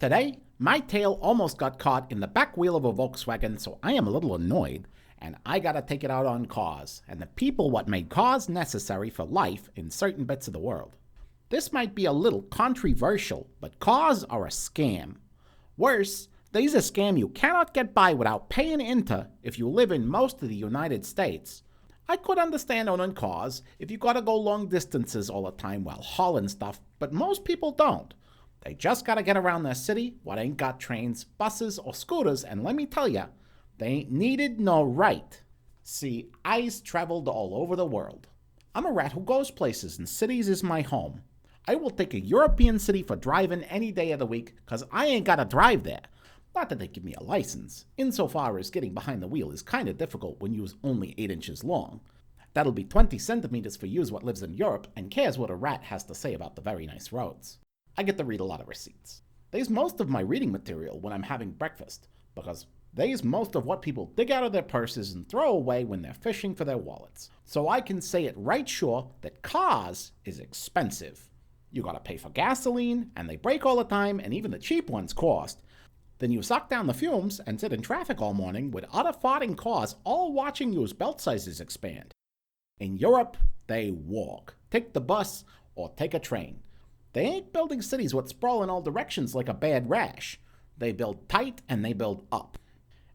Today, my tail almost got caught in the back wheel of a Volkswagen, so I am a little annoyed, and I gotta take it out on cars, and the people what made cars necessary for life in certain bits of the world. This might be a little controversial, but cars are a scam. Worse, they's a scam you cannot get by without paying into if you live in most of the United States. I could understand owning cars if you gotta go long distances all the time while hauling stuff, but most people don't. They just gotta get around their city what ain't got trains, buses, or scooters, and let me tell ya, they ain't needed nor right. See, I's traveled all over the world. I'm a rat who goes places, and cities is my home. I will take a European city for driving any day of the week, cause I ain't gotta drive there. Not that they give me a license, insofar as getting behind the wheel is kinda difficult when you's only 8 inches long. That'll be 20 centimeters for yous what lives in Europe and cares what a rat has to say about the very nice roads. I get to read a lot of receipts. They's most of my reading material when I'm having breakfast, because they's most of what people dig out of their purses and throw away when they're fishing for their wallets. So I can say it right sure that cars is expensive. You gotta pay for gasoline, and they break all the time, and even the cheap ones cost. Then you suck down the fumes and sit in traffic all morning with other farting cars all watching you's belt sizes expand. In Europe, they walk, take the bus, or take a train. They ain't building cities what sprawl in all directions like a bad rash. They build tight and they build up.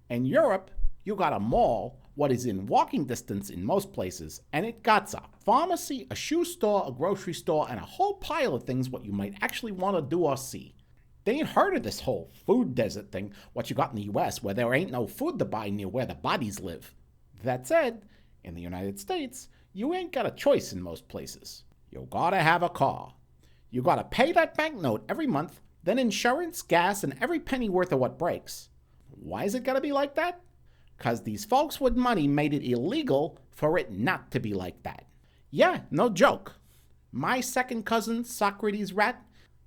In Europe, you got a mall what is in walking distance in most places, and it got a pharmacy, a shoe store, a grocery store, and a whole pile of things what you might actually want to do or see. They ain't heard of this whole food desert thing what you got in the US where there ain't no food to buy near where the bodies live. That said, in the United States, you ain't got a choice in most places. You gotta have a car. You gotta pay that banknote every month, then insurance, gas, and every penny worth of what breaks. Why is it gotta be like that? 'Cause these folks with money made it illegal for it not to be like that. Yeah, no joke. My second cousin, Socrates Rat,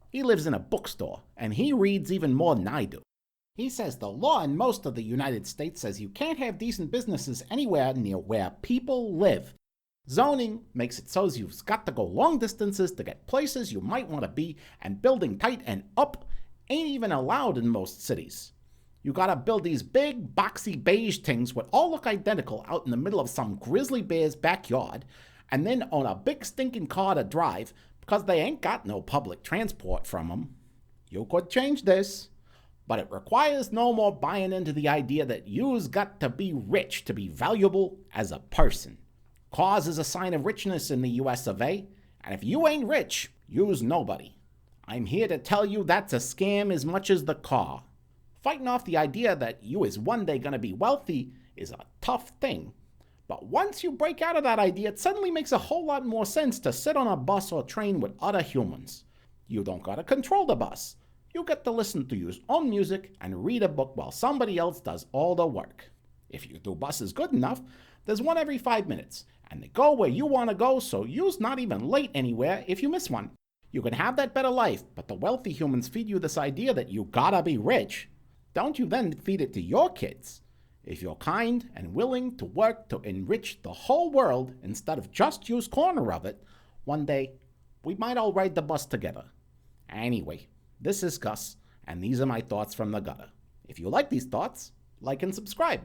he lives in a bookstore, and he reads even more than I do. He says the law in most of the United States says you can't have decent businesses anywhere near where people live. Zoning makes it so you've got to go long distances to get places you might want to be, and building tight and up ain't even allowed in most cities. You gotta build these big, boxy beige things what all look identical out in the middle of some grizzly bear's backyard, and then own a big stinking car to drive because they ain't got no public transport from 'em. You could change this, but it requires no more buying into the idea that you's got to be rich to be valuable as a person. Cars is a sign of richness in the US of A, and if you ain't rich, you's nobody. I'm here to tell you that's a scam as much as the car. Fighting off the idea that you is one day gonna be wealthy is a tough thing. But once you break out of that idea, it suddenly makes a whole lot more sense to sit on a bus or train with other humans. You don't gotta control the bus. You get to listen to your own music and read a book while somebody else does all the work. If you do buses good enough, there's one every 5 minutes, and they go where you want to go, so you's not even late anywhere if you miss one. You can have that better life, but the wealthy humans feed you this idea that you gotta be rich. Don't you then feed it to your kids. If you're kind and willing to work to enrich the whole world instead of just use corner of it, one day we might all ride the bus together. Anyway, this is Gus, and these are my thoughts from the gutter. If you like these thoughts, like and subscribe.